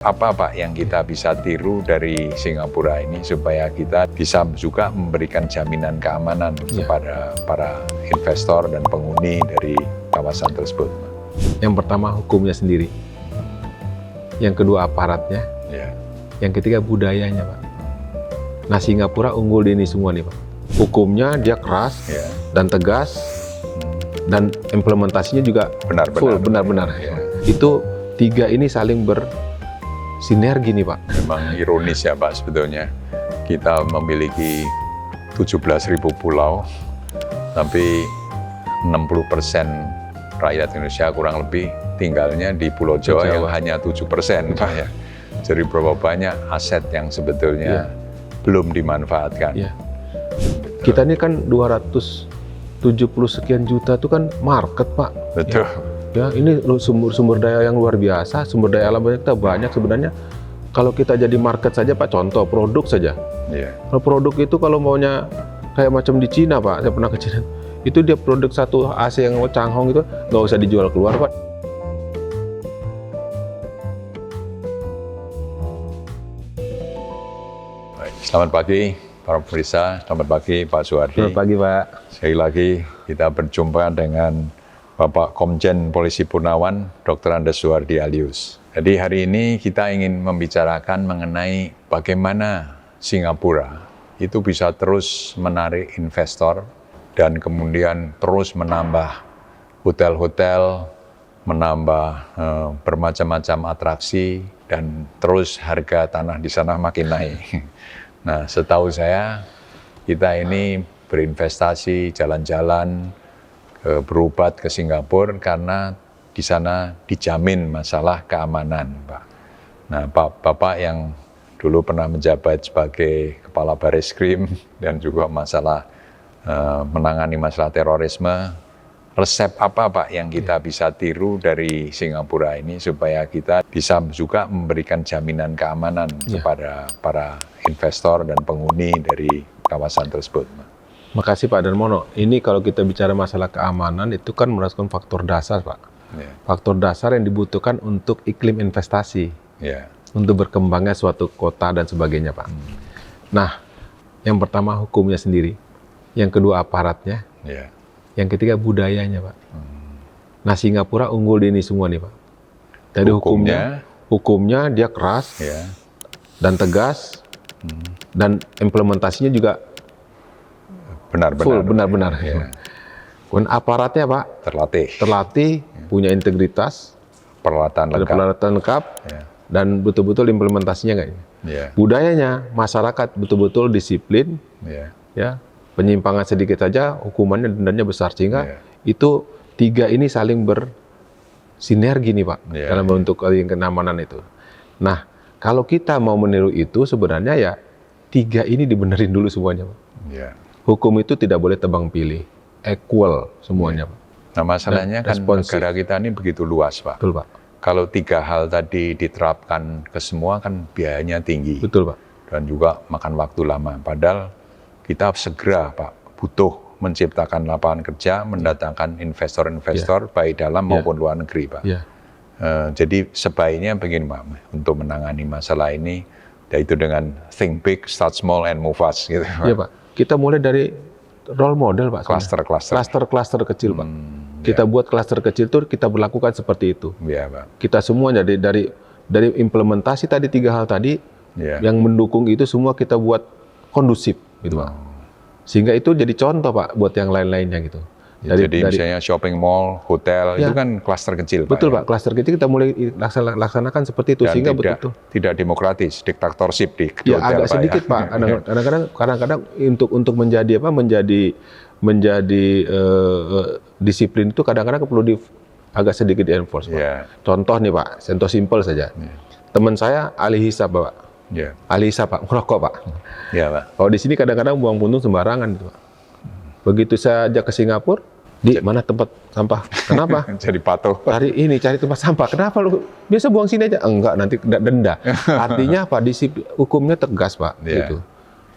Apa Pak yang kita bisa tiru dari Singapura ini supaya kita bisa juga memberikan jaminan keamanan kepada para investor dan penghuni dari kawasan tersebut? Yang pertama hukumnya sendiri, yang kedua aparatnya, yang ketiga budayanya Pak. Nah Singapura unggul di ini semua nih Pak. Hukumnya dia keras dan tegas, dan implementasinya juga benar-benar. Itu tiga ini saling sinergi nih Pak. Memang ironis ya Pak sebetulnya. Kita memiliki 17.000 pulau, tapi 60% rakyat Indonesia kurang lebih tinggalnya di Pulau Jawa yang hanya 7% Pak ya. Jadi berapa banyak aset yang sebetulnya belum dimanfaatkan. Kita ini kan 270 sekian juta itu kan market Pak. Betul. Ya, ini sumber daya yang luar biasa, sumber daya alam kita banyak sebenarnya. Kalau kita jadi market saja Pak, contoh produk saja. Kalau produk itu kalau maunya kayak macam di Cina Pak, saya pernah ke Cina, itu dia produk satu AC yang Changhong itu nggak usah dijual keluar Pak. Baik, selamat pagi para pemirsa, selamat pagi Pak Suhardi. Selamat pagi Pak. Sekali lagi kita berjumpa dengan Bapak Komjen Polisi Purnawan, Dr. Andes Suhardi Alius. Jadi hari ini kita ingin membicarakan mengenai bagaimana Singapura itu bisa terus menarik investor dan kemudian terus menambah hotel-hotel, menambah bermacam-macam atraksi, dan terus harga tanah di sana makin naik. Nah, setahu saya kita ini berinvestasi, jalan-jalan, berobat ke Singapura karena di sana dijamin masalah keamanan, Pak. Nah, Bapak yang dulu pernah menjabat sebagai Kepala Bareskrim dan juga masalah menangani masalah terorisme, resep apa Pak yang kita bisa tiru dari Singapura ini supaya kita bisa juga memberikan jaminan keamanan kepada para investor dan penghuni dari kawasan tersebut, Pak? Makasih Pak Darmono. Ini kalau kita bicara masalah keamanan itu kan merupakan faktor dasar Pak. Faktor dasar yang dibutuhkan untuk iklim investasi, untuk berkembangnya suatu kota dan sebagainya Pak. Nah, yang pertama hukumnya sendiri, yang kedua aparatnya, yang ketiga budayanya Pak. Nah Singapura unggul di ini semua nih Pak. Dari hukumnya dia keras dan tegas, dan implementasinya juga benar-benar. Dan aparatnya Pak terlatih, punya integritas, peralatan lengkap, dan betul-betul implementasinya nggak. Budayanya masyarakat betul-betul disiplin, penyimpangan sedikit saja hukumannya, dendanya besar, sehingga itu tiga ini saling bersinergi nih Pak dalam bentuk keamanan itu. Nah kalau kita mau meniru itu sebenarnya ya tiga ini dibenerin dulu semuanya Pak. Hukum itu tidak boleh tebang pilih, equal semuanya Pak. Nah masalahnya kan negara kita ini begitu luas Pak. Betul Pak. Kalau tiga hal tadi diterapkan ke semua kan biayanya tinggi. Betul Pak. Dan juga makan waktu lama. Padahal kita segera Pak butuh menciptakan lapangan kerja, mendatangkan investor-investor baik dalam maupun luar negeri Pak. Jadi sebaiknya begini Pak, untuk menangani masalah ini, yaitu dengan think big, start small, and move fast gitu Pak. Iya Pak. Kita mulai dari role model Pak. Cluster kecil Pak. Kita buat cluster kecil itu kita berlakukan seperti itu. Pak. Kita semua dari implementasi tadi tiga hal tadi yang mendukung itu semua kita buat kondusif gitu Pak. Sehingga itu jadi contoh Pak buat yang lain-lainnya gitu. Jadi misalnya shopping mall, hotel itu kan cluster kecil Pak. Betul Pak, cluster kecil kita mulai laksanakan seperti itu. Dan sehingga tidak demokratis, diktatorship di hotel agak Pak, sedikit Pak. Kadang-kadang untuk menjadi disiplin itu kadang-kadang perlu agak sedikit di-enforce Pak. Contoh nih Pak, contoh simpel saja. Teman saya ahli hisab Pak. Ahli hisab Pak, merokok Pak. Pak. Kalau di sini kadang-kadang buang puntung sembarangan gitu Pak. Begitu saya ajak ke Singapura, di mana tempat sampah? Kenapa? Jadi patuh. Cari tempat sampah. Kenapa lu? Biasa buang sini aja. Enggak, nanti denda. Artinya apa? Disiplin hukumnya tegas Pak. Gitu.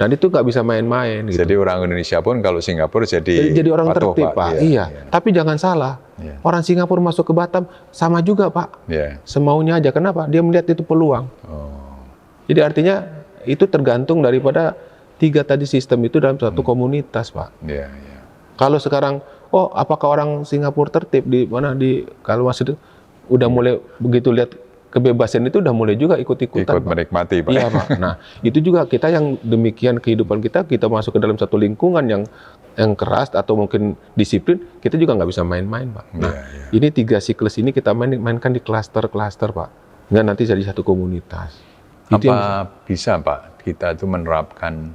Dan itu nggak bisa main-main. Gitu. Jadi orang Indonesia pun kalau Singapura jadi orang patuh, tertib Pak. Iya. Tapi jangan salah. Orang Singapura masuk ke Batam sama juga Pak, semaunya aja. Kenapa? Dia melihat itu peluang. Jadi artinya itu tergantung daripada 3 tadi sistem itu dalam satu komunitas Pak. Kalau sekarang, apakah orang Singapura tertib di mana kalau masih udah mulai begitu lihat kebebasan itu udah mulai juga ikut-ikutan. Ikut menikmati Pak. Iya Pak. Nah itu juga kita yang demikian kehidupan kita masuk ke dalam satu lingkungan yang keras atau mungkin disiplin, kita juga nggak bisa main-main Pak. Nah ini 3 siklus ini kita mainkan di klaster-klaster Pak. Nggak nanti jadi satu komunitas. Apa bisa Pak kita itu menerapkan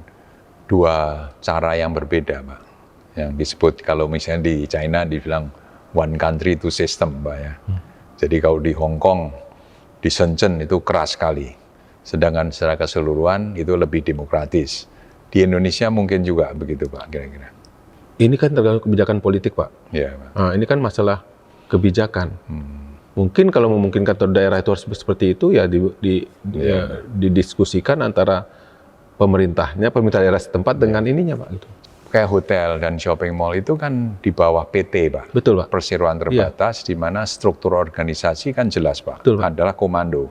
2 cara yang berbeda Pak? Yang disebut kalau misalnya di China dibilang one country two system Pak ya. Jadi kalau di Hong Kong, di Shenzhen itu keras sekali. Sedangkan secara keseluruhan itu lebih demokratis. Di Indonesia mungkin juga begitu Pak kira-kira. Ini kan tergantung kebijakan politik Pak. Iya Pak. Nah, ini kan masalah kebijakan. Mungkin kalau memungkinkan daerah itu harus seperti itu ya didiskusikan antara pemerintah daerah setempat dengan ininya Pak gitu. Kayak hotel dan shopping mall itu kan di bawah PT Pak. Betul Pak. Perseroan terbatas di mana struktur organisasi kan jelas Pak. Betul, Pak. Adalah komando.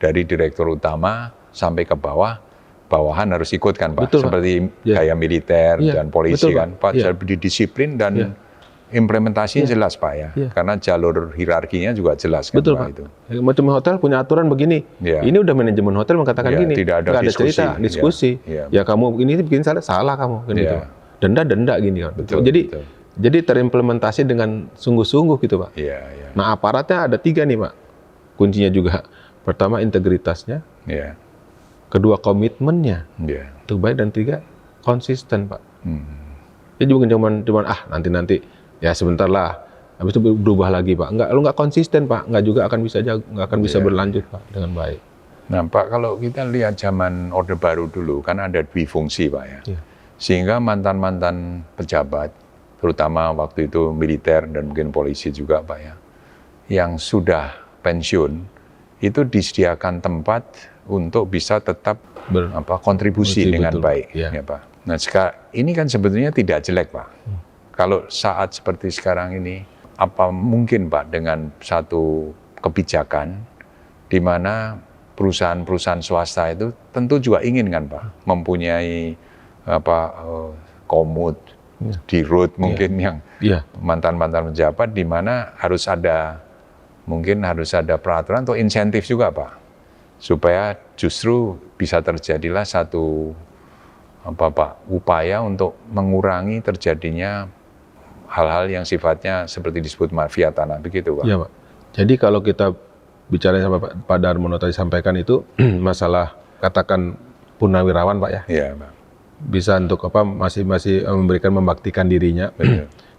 Dari direktur utama sampai ke bawahan harus ikut kan Pak. Betul, seperti kayak militer dan polisi. Betul, kan Pak. Jadi disiplin dan implementasinya jelas Pak ya. Karena jalur hierarkinya juga jelas kan Betul, Pak. Itu. Macam hotel punya aturan begini. Ini udah manajemen hotel mengatakan gini. Tidak ada diskusi. Ya kamu ini bikin salah kamu kan gitu. Denda gini kan. Jadi terimplementasi dengan sungguh-sungguh gitu Pak. Nah aparatnya ada 3 nih Pak. Kuncinya juga. Pertama integritasnya. Kedua komitmennya. Itu baik, dan 3 konsisten Pak. Jadi bukan cuman nanti ya sebentar lah. Habis itu berubah lagi Pak. Lu nggak konsisten Pak. Nggak akan bisa berlanjut Pak dengan baik. Nah Pak, kalau kita lihat zaman Orde Baru dulu kan ada dwifungsi Pak ya. Sehingga mantan-mantan pejabat, terutama waktu itu militer dan mungkin polisi juga Pak ya, yang sudah pensiun, itu disediakan tempat untuk bisa tetap kontribusi dengan baik. Ya Pak. Nah sekarang ini kan sebetulnya tidak jelek Pak. Kalau saat seperti sekarang ini, apa mungkin Pak dengan satu kebijakan di mana perusahaan-perusahaan swasta itu tentu juga ingin kan Pak, mempunyai komut di road mungkin yang mantan-mantan pejabat, di mana harus ada peraturan atau insentif juga Pak, supaya justru bisa terjadilah satu upaya untuk mengurangi terjadinya hal-hal yang sifatnya seperti disebut mafia tanah begitu Pak. Iya Pak. Jadi kalau kita bicara sama Pak Darmono tadi sampaikan itu masalah katakan purnawirawan Pak ya. Iya Pak. Bisa untuk masih membaktikan dirinya.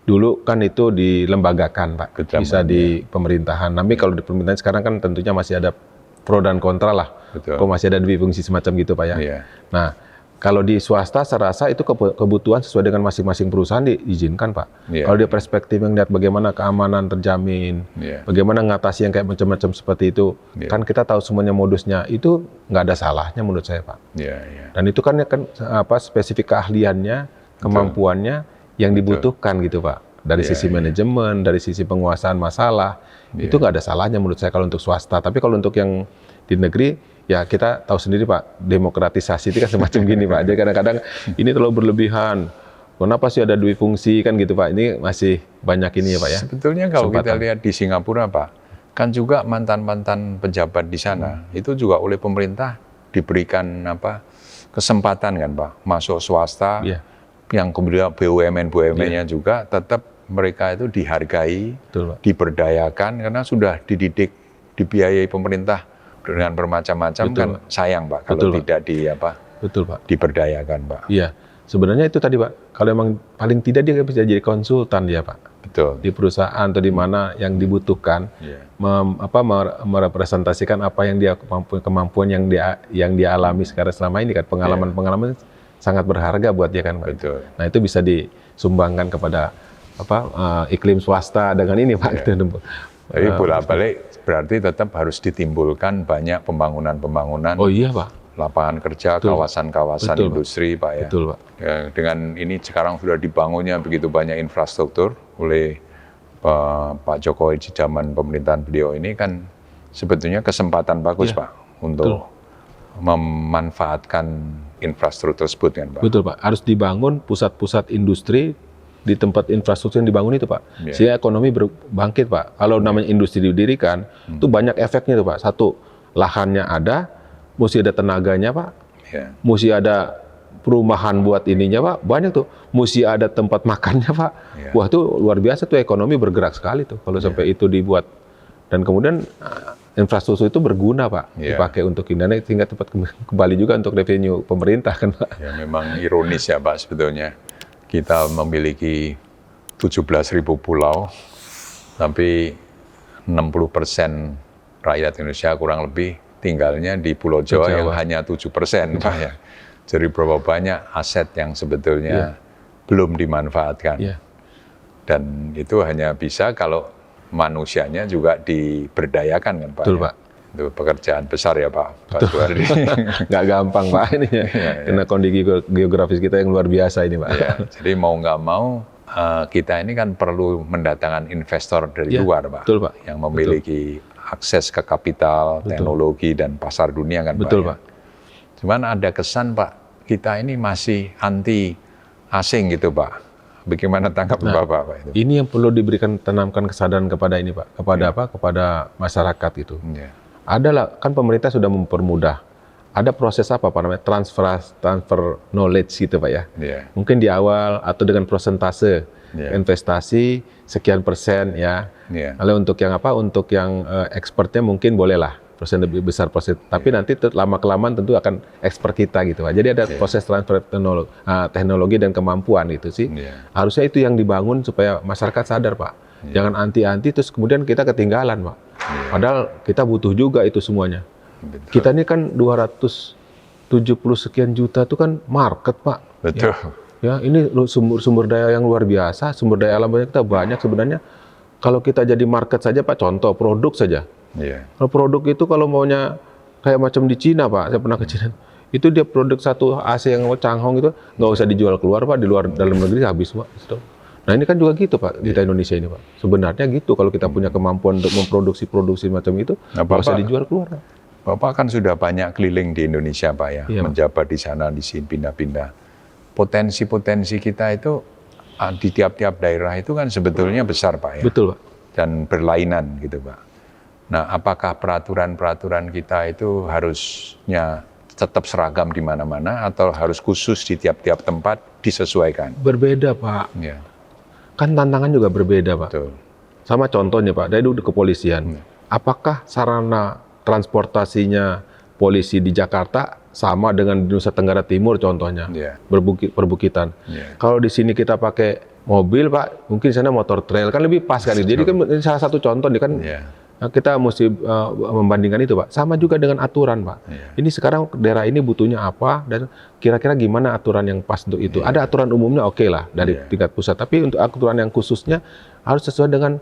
Dulu kan itu dilembagakan Pak, bisa di pemerintahan. Tapi kalau di pemerintahan sekarang kan tentunya masih ada pro dan kontra lah. Kok masih ada fungsi semacam gitu Pak ya. Nah kalau di swasta saya rasa itu kebutuhan sesuai dengan masing-masing perusahaan diizinkan Pak. Kalau dia perspektif yang lihat bagaimana keamanan terjamin, bagaimana ngatasi yang kayak macam-macam seperti itu, kan kita tahu semuanya modusnya, itu nggak ada salahnya menurut saya Pak. Dan itu kan spesifik keahliannya, kemampuannya yang dibutuhkan gitu Pak. Dari sisi manajemen, dari sisi penguasaan masalah, itu nggak ada salahnya menurut saya kalau untuk swasta. Tapi kalau untuk yang di negeri, ya kita tahu sendiri Pak, demokratisasi itu kan semacam gini Pak. Jadi kadang-kadang ini terlalu berlebihan. Kenapa sih ada fungsi kan gitu Pak? Ini masih banyak ini ya Pak ya. Sebetulnya kalau kita lihat di Singapura Pak, kan juga mantan-mantan pejabat di sana itu juga oleh pemerintah diberikan kesempatan kan Pak, masuk swasta, yang kemudian BUMN-nya juga tetap mereka itu dihargai, diberdayakan karena sudah dididik, dibiayai pemerintah dengan bermacam-macam. Kan sayang Pak kalau tidak diberdayakan Pak. Iya, sebenarnya itu tadi Pak, kalau memang paling tidak dia bisa jadi konsultan dia Pak. Di perusahaan atau di mana yang dibutuhkan, merepresentasikan apa yang dia kemampuan yang dia alami sekarang selama ini kan, pengalaman sangat berharga buat dia kan Pak. Nah itu bisa disumbangkan kepada iklim swasta dengan ini Pak. Jadi bolak-balik berarti tetap harus ditimbulkan banyak pembangunan-pembangunan. Oh iya Pak. Lapangan kerja, kawasan-kawasan industri Pak ya. Betul Pak. Ya, dengan ini sekarang sudah dibangunnya begitu banyak infrastruktur oleh Pak Jokowi di zaman pemerintahan beliau ini kan sebetulnya kesempatan bagus Pak untuk memanfaatkan infrastruktur tersebut kan Pak. Betul Pak, harus dibangun pusat-pusat industri di tempat infrastruktur yang dibangun itu Pak. Sehingga ekonomi bangkit Pak. Kalau namanya industri didirikan, itu banyak efeknya tuh Pak. Satu, lahannya ada, mesti ada tenaganya Pak, mesti ada perumahan buat ininya Pak, banyak tuh. Mesti ada tempat makannya Pak. Wah itu luar biasa tuh, ekonomi bergerak sekali tuh kalau sampai itu dibuat. Dan kemudian infrastruktur itu berguna Pak, dipakai untuk ini, sehingga tempat kembali juga untuk revenue pemerintah kan Pak. Ya memang ironis ya Pak sebetulnya. Kita memiliki 17.000 pulau, tapi 60% rakyat Indonesia kurang lebih tinggalnya di Pulau Jawa, yang hanya 7% Pak ya. Jadi berapa banyak aset yang sebetulnya belum dimanfaatkan. Dan itu hanya bisa kalau manusianya juga diberdayakan kan Pak. Betul Pak. Itu pekerjaan besar ya Pak Suwardi. Nggak gampang Pak ini ya. Karena kondisi geografis kita yang luar biasa ini Pak. Jadi mau nggak mau kita ini kan perlu mendatangkan investor dari luar Pak. Betul Pak. Yang memiliki akses ke kapital, teknologi dan pasar dunia kan Betul Pak. Pak. Cuman ada kesan Pak, kita ini masih anti asing gitu Pak. Bagaimana tanggapan Bapak Pak itu? Ini yang perlu diberikan, tanamkan kesadaran kepada ini Pak, kepada apa? Kepada masyarakat itu. Adalah kan pemerintah sudah mempermudah. Ada proses apa namanya? Transfer knowledge gitu Pak ya. Mungkin di awal atau dengan persentase investasi sekian persen ya. Lalu untuk yang apa? Untuk yang expertnya mungkin bolehlah persen lebih besar persen, tapi nanti lama-kelamaan tentu akan ekspor kita gitu Pak. Jadi ada proses transfer teknologi dan kemampuan itu sih. Harusnya itu yang dibangun supaya masyarakat sadar Pak. Jangan anti-anti terus kemudian kita ketinggalan Pak. Padahal kita butuh juga itu semuanya. Kita ini kan 270 sekian juta itu kan market Pak. Betul. Ya, ini sumber daya yang luar biasa, sumber daya alam kita banyak sebenarnya. Kalau kita jadi market saja Pak, contoh produk saja. Kalau produk itu kalau maunya kayak macam di Cina Pak, saya pernah ke Cina, itu dia produk satu AC yang Changhong itu nggak usah dijual keluar Pak, di luar dalam negeri habis Pak. Nah ini kan juga gitu Pak, kita Indonesia ini Pak. Sebenarnya gitu kalau kita punya kemampuan untuk memproduksi macam itu, nggak usah dijual keluar Pak. Bapak kan sudah banyak keliling di Indonesia Pak ya, menjabat di sana di sini pindah-pindah. Potensi-potensi kita itu di tiap-tiap daerah itu kan sebetulnya besar Pak ya. Betul Pak. Dan berlainan gitu Pak. Nah, apakah peraturan-peraturan kita itu harusnya tetap seragam di mana-mana atau harus khusus di tiap-tiap tempat disesuaikan? Berbeda Pak. Kan tantangan juga berbeda Pak. Betul. Sama contohnya Pak, dari dulu kepolisian. Apakah sarana transportasinya polisi di Jakarta sama dengan di Nusa Tenggara Timur contohnya? Perbukitan. Kalau di sini kita pakai mobil Pak, mungkin di sana motor trail kan lebih pas kan. Jadi kan ini salah satu contoh nih kan. Kita mesti membandingkan itu Pak. Sama juga dengan aturan Pak. Ini sekarang daerah ini butuhnya apa dan kira-kira gimana aturan yang pas untuk itu. Ada aturan umumnya oke lah dari tingkat pusat. Tapi untuk aturan yang khususnya harus sesuai dengan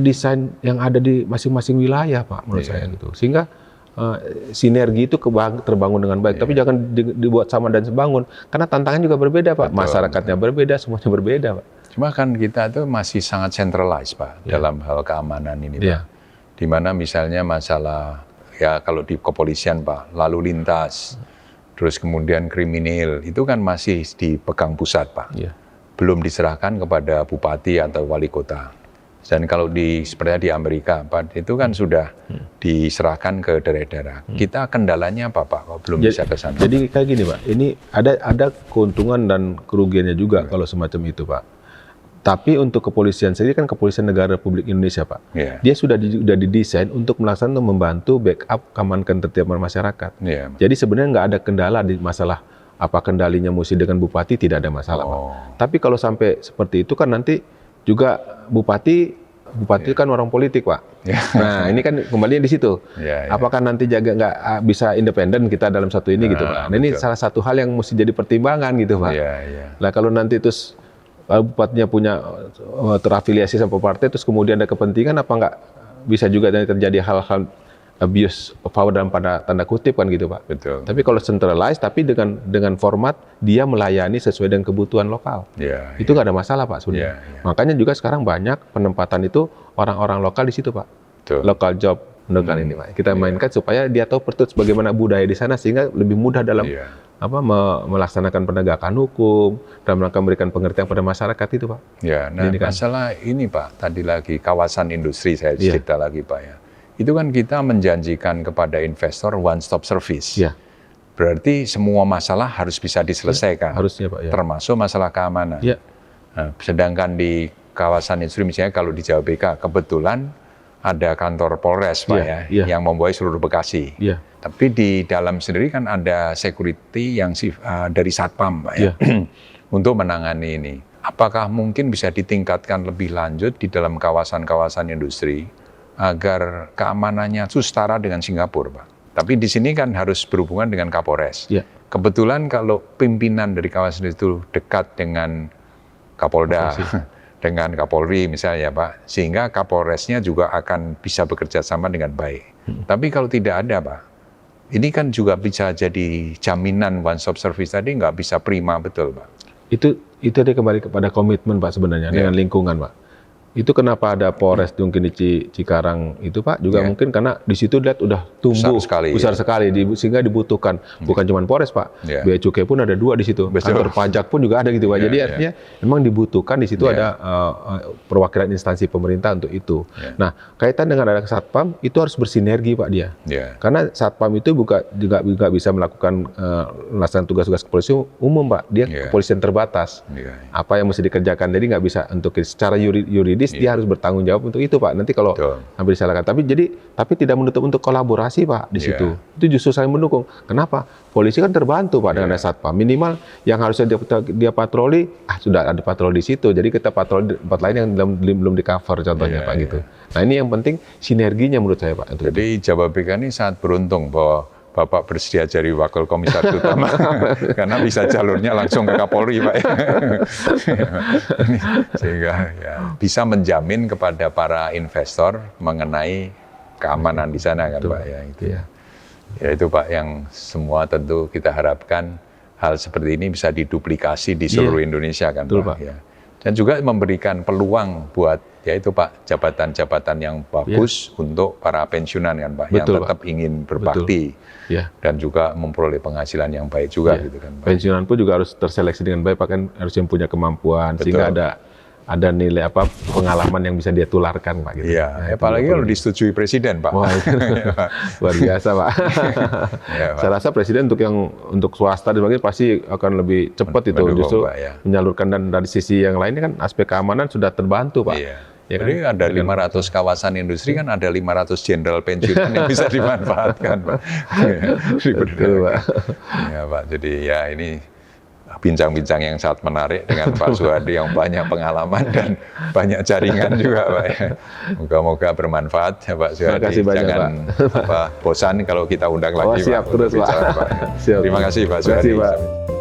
desain yang ada di masing-masing wilayah Pak menurut saya gitu. Sehingga sinergi itu terbangun dengan baik. Tapi jangan dibuat sama dan sebangun. Karena tantangan juga berbeda Pak. Masyarakatnya berbeda, semuanya berbeda Pak. Cuma kan kita itu masih sangat centralized Pak dalam hal keamanan ini Pak. Di mana misalnya masalah ya kalau di kepolisian Pak, lalu lintas, terus kemudian kriminal itu kan masih dipegang pusat Pak, belum diserahkan kepada bupati atau wali kota. Dan kalau seperti di Amerika Pak, itu kan sudah diserahkan ke daerah-daerah. Kita kendalanya apa Pak? Kok belum bisa ke sana? Jadi kayak gini Pak, ini ada keuntungan dan kerugiannya juga kalau semacam itu Pak. Tapi untuk kepolisian sendiri kan kepolisian negara Republik Indonesia Pak, dia sudah didesain untuk melaksanakan membantu backup keamanan ketertiban masyarakat. Jadi sebenarnya nggak ada kendala di masalah apa kendalinya mesti dengan bupati, tidak ada masalah Pak. Tapi kalau sampai seperti itu kan nanti juga bupati kan orang politik Pak. Nah ini kan kembali di situ. Apakah nanti jaga nggak bisa independen kita dalam satu ini gitu Pak. Nah ini salah satu hal yang mesti jadi pertimbangan gitu Pak. Nah kalau nanti terus bupatinya punya terafiliasi sama partai terus kemudian ada kepentingan, apa nggak bisa juga terjadi hal-hal abuse of power dalam pada tanda kutip kan gitu Pak. Betul. Tapi kalau centralized tapi dengan format dia melayani sesuai dengan kebutuhan lokal. Itu nggak ada masalah Pak sebenarnya. Makanya juga sekarang banyak penempatan itu orang-orang lokal di situ Pak. Betul. Local job menurut ini Pak. Kita mainkan supaya dia tahu persis bagaimana budaya di sana sehingga lebih mudah dalam melaksanakan penegakan hukum, dalam rangka memberikan pengertian pada masyarakat itu Pak. Ya, nah masalah ini Pak, tadi lagi kawasan industri saya cerita lagi Pak ya. Itu kan kita menjanjikan kepada investor one stop service. Berarti semua masalah harus bisa diselesaikan. Harusnya Pak ya. Termasuk masalah keamanan. Nah, sedangkan di kawasan industri misalnya kalau di Jawa BK kebetulan ada kantor Polres Pak yang membawahi seluruh Bekasi. Tapi di dalam sendiri kan ada security yang dari Satpam Pak ya. Untuk menangani ini. Apakah mungkin bisa ditingkatkan lebih lanjut di dalam kawasan-kawasan industri agar keamanannya setara dengan Singapura, Pak. Tapi di sini kan harus berhubungan dengan Kapolres. Kebetulan kalau pimpinan dari kawasan itu dekat dengan Kapolda, dengan Kapolri misalnya, Pak, sehingga Kapolresnya juga akan bisa bekerja sama dengan baik. Tapi kalau tidak ada, Pak, ini kan juga bisa jadi jaminan one stop service tadi nggak bisa prima betul, Pak. Itu dia kembali kepada komitmen Pak sebenarnya dengan lingkungan, Pak. Itu kenapa ada Polres mungkin di Cikarang itu Pak juga mungkin karena di situ lihat udah tumbuh besar sekali sehingga dibutuhkan bukan cuma Polres Pak, Bea Cukai pun ada 2 di situ, kantor pajak pun juga ada gitu Pak. Jadi artinya memang dibutuhkan di situ ada perwakilan instansi pemerintah untuk itu. Nah kaitan dengan ada Satpam itu harus bersinergi Pak dia, karena Satpam itu juga bisa melakukan melaksanakan tugas-tugas kepolisian umum Pak, dia kepolisian terbatas. Apa yang mesti dikerjakan jadi nggak bisa untuk secara yuridis dia harus bertanggung jawab untuk itu Pak. Nanti kalau hampir disalahkan. Tapi tidak menutup untuk kolaborasi Pak di situ. Itu justru saling mendukung. Kenapa? Polisi kan terbantu Pak dengan Satpam. Minimal yang harusnya dia patroli, sudah ada patroli di situ. Jadi kita patroli di tempat lain yang belum di cover contohnya Pak gitu. Nah ini yang penting sinerginya menurut saya Pak. Jadi Jawa BK ini sangat beruntung bahwa Bapak bersedia jadi wakil komisaris utama karena bisa jalurnya langsung ke Kapolri Pak. Sehingga bisa menjamin kepada para investor mengenai keamanan di sana kan Pak ya itu. Ya itu Pak yang semua tentu kita harapkan hal seperti ini bisa diduplikasi di seluruh Indonesia kan Pak ya. Dan juga memberikan peluang buat yaitu Pak jabatan-jabatan yang bagus untuk para pensiunan kan Pak yang tetap ingin berbakti. Dan juga memperoleh penghasilan yang baik juga gitu kan Pak. Pensiunan pun juga harus terseleksi dengan baik Pak, kan harus yang punya kemampuan sehingga ada nilai pengalaman yang bisa dia tularkan Pak gitu. Apalagi kalau disetujui presiden Pak. Wah, itu luar biasa Pak. Pak. Saya rasa presiden untuk swasta dan sebagainya pasti akan lebih cepat itu justru Pak, menyalurkan, dan dari sisi yang lainnya kan aspek keamanan sudah terbantu Pak. Ya kan? Jadi ada 500 kawasan industri kan ada 500 jenderal pensiunan yang bisa dimanfaatkan Pak. Betul Pak. Ya Pak, jadi ya ini bincang-bincang yang sangat menarik dengan Pak Suhardi yang banyak pengalaman dan banyak jaringan juga Pak. Moga-moga bermanfaat ya Pak Suhardi. Terima kasih banyak Jangan Pak. bosan kalau kita undang lagi siap Pak. Terus Pak. Terima kasih Pak Suhardi. Terima kasih Pak.